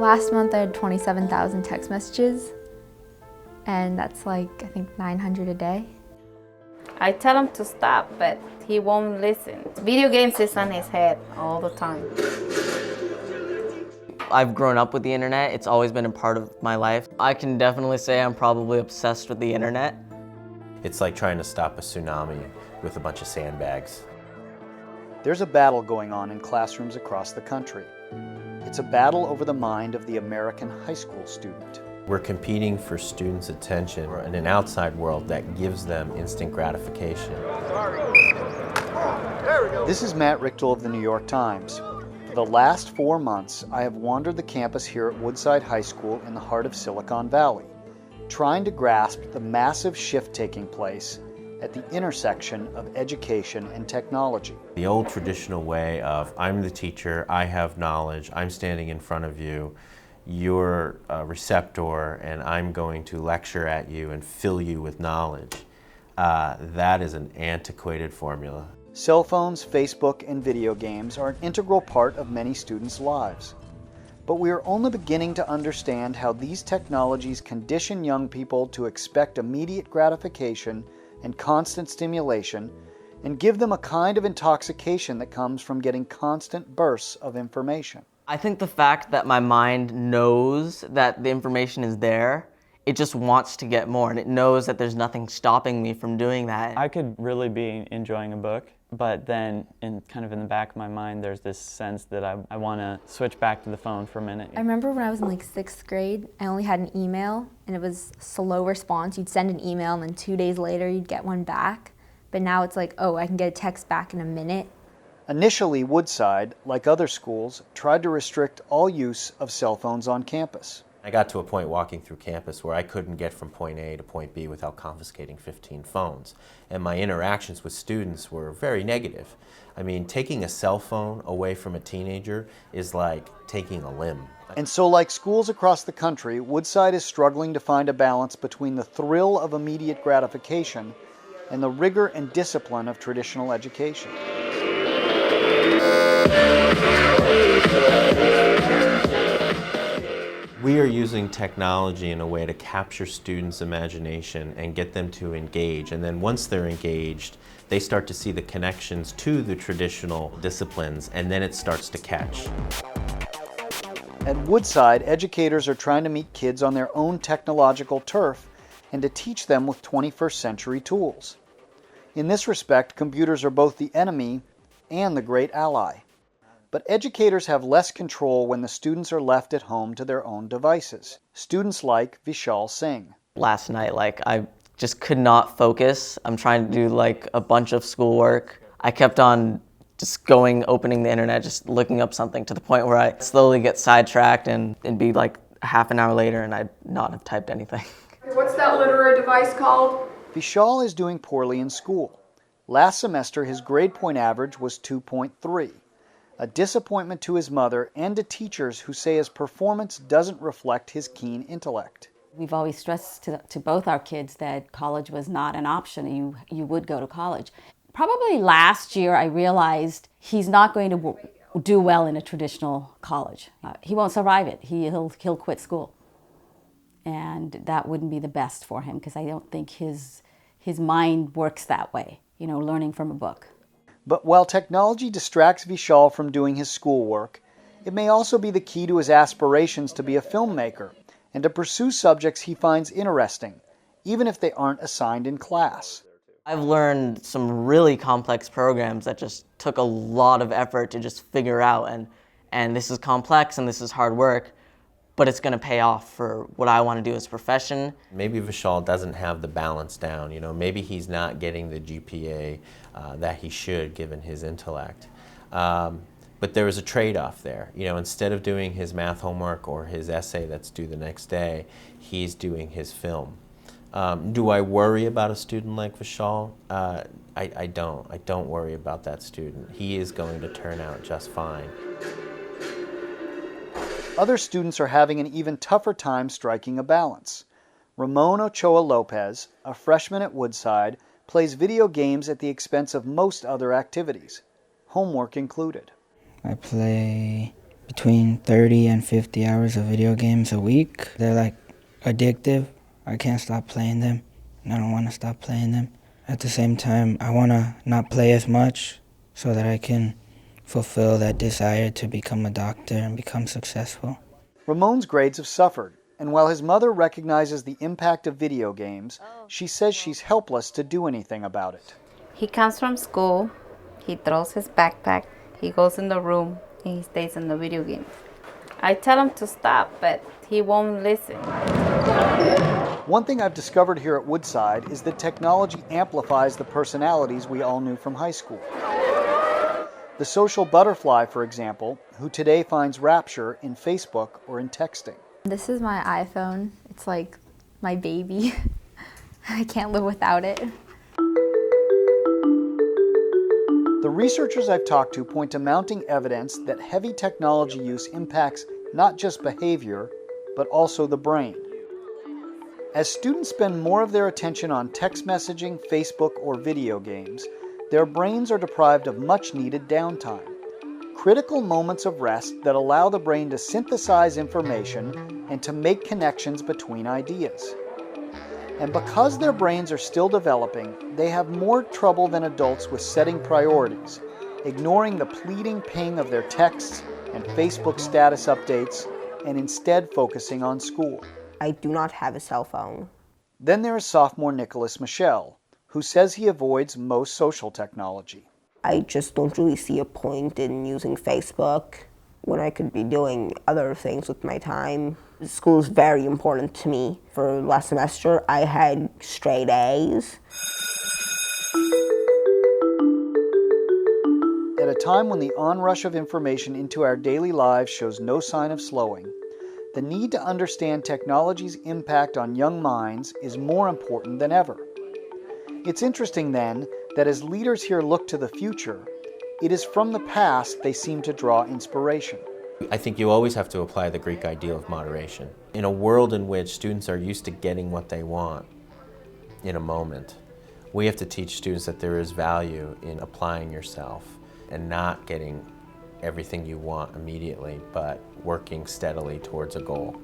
Last month I had 27,000 text messages, and that's like, I think 900 a day. I tell him to stop, but he won't listen. Video games is on his head all the time. I've grown up with the internet. It's always been a part of my life. I can definitely say I'm probably obsessed with the internet. It's like trying to stop a tsunami with a bunch of sandbags. There's a battle going on in classrooms across the country. It's a battle over the mind of the American high school student. We're competing for students' attention in an outside world that gives them instant gratification. This is Matt Richtel of the New York Times. For the last 4 months, I have wandered the campus here at Woodside High School in the heart of Silicon Valley, trying to grasp the massive shift taking place at the intersection of education and technology. The old traditional way of, I'm the teacher, I have knowledge, I'm standing in front of you, you're a receptor, and I'm going to lecture at you and fill you with knowledge. That is an antiquated formula. Cell phones, Facebook, and video games are an integral part of many students' lives. But we are only beginning to understand how these technologies condition young people to expect immediate gratification and constant stimulation, and give them a kind of intoxication that comes from getting constant bursts of information. I think the fact that my mind knows that the information is there, it just wants to get more, and it knows that there's nothing stopping me from doing that. I could really be enjoying a book, but then in the back of my mind, there's this sense that I want to switch back to the phone for a minute. I remember when I was in like 6th grade, I only had an email, and it was slow response. You'd send an email, and then 2 days later, you'd get one back. But now it's like, oh, I can get a text back in a minute. Initially, Woodside, like other schools, tried to restrict all use of cell phones on campus. I got to a point walking through campus where I couldn't get from point A to point B without confiscating 15 phones. And my interactions with students were very negative. I mean, taking a cell phone away from a teenager is like taking a limb. And so, like schools across the country, Woodside is struggling to find a balance between the thrill of immediate gratification and the rigor and discipline of traditional education. We are using technology in a way to capture students' imagination and get them to engage. And then once they're engaged, they start to see the connections to the traditional disciplines, and then it starts to catch. At Woodside, educators are trying to meet kids on their own technological turf and to teach them with 21st century tools. In this respect, computers are both the enemy and the great ally. But educators have less control when the students are left at home to their own devices. Students like Vishal Singh. Last night, I just could not focus. I'm trying to do a bunch of schoolwork. I kept on just opening the internet, just looking up something to the point where I slowly get sidetracked and it'd be like half an hour later and I'd not have typed anything. What's that literary device called? Vishal is doing poorly in school. Last semester, his grade point average was 2.3. A disappointment to his mother and to teachers who say his performance doesn't reflect his keen intellect. We've always stressed to both our kids that college was not an option. You would go to college. Probably last year I realized he's not going to do well in a traditional college. He won't survive it. He'll quit school. And that wouldn't be the best for him because I don't think his mind works that way, learning from a book. But while technology distracts Vishal from doing his schoolwork, it may also be the key to his aspirations to be a filmmaker and to pursue subjects he finds interesting, even if they aren't assigned in class. I've learned some really complex programs that just took a lot of effort to just figure out, and this is complex and this is hard work, but it's going to pay off for what I want to do as a profession. Maybe Vishal doesn't have the balance down, maybe he's not getting the GPA that he should given his intellect. But there is a trade-off there. Instead of doing his math homework or his essay that's due the next day, he's doing his film. Do I worry about a student like Vishal? I don't. I don't worry about that student. He is going to turn out just fine. Other students are having an even tougher time striking a balance. Ramon Ochoa Lopez, a freshman at Woodside, plays video games at the expense of most other activities, homework included. I play between 30 and 50 hours of video games a week. They're like addictive. I can't stop playing them, and I don't want to stop playing them. At the same time, I want to not play as much so that I can fulfill that desire to become a doctor and become successful. Ramon's grades have suffered, and while his mother recognizes the impact of video games, she says she's helpless to do anything about it. He comes from school, he throws his backpack, he goes in the room, and he stays in the video games. I tell him to stop, but he won't listen. One thing I've discovered here at Woodside is that technology amplifies the personalities we all knew from high school. The social butterfly, for example, who today finds rapture in Facebook or in texting. This is my iPhone. It's like my baby. I can't live without it. The researchers I've talked to point to mounting evidence that heavy technology use impacts not just behavior, but also the brain. As students spend more of their attention on text messaging, Facebook, or video games, their brains are deprived of much-needed downtime. Critical moments of rest that allow the brain to synthesize information and to make connections between ideas. And because their brains are still developing, they have more trouble than adults with setting priorities, ignoring the pleading ping of their texts and Facebook status updates, and instead focusing on school. I do not have a cell phone. Then there is sophomore Nicholas Michel, who says he avoids most social technology. I just don't really see a point in using Facebook when I could be doing other things with my time. School is very important to me. For last semester, I had straight A's. At a time when the onrush of information into our daily lives shows no sign of slowing, the need to understand technology's impact on young minds is more important than ever. It's interesting then that as leaders here look to the future, it is from the past they seem to draw inspiration. I think you always have to apply the Greek ideal of moderation. In a world in which students are used to getting what they want in a moment, we have to teach students that there is value in applying yourself and not getting everything you want immediately, but working steadily towards a goal.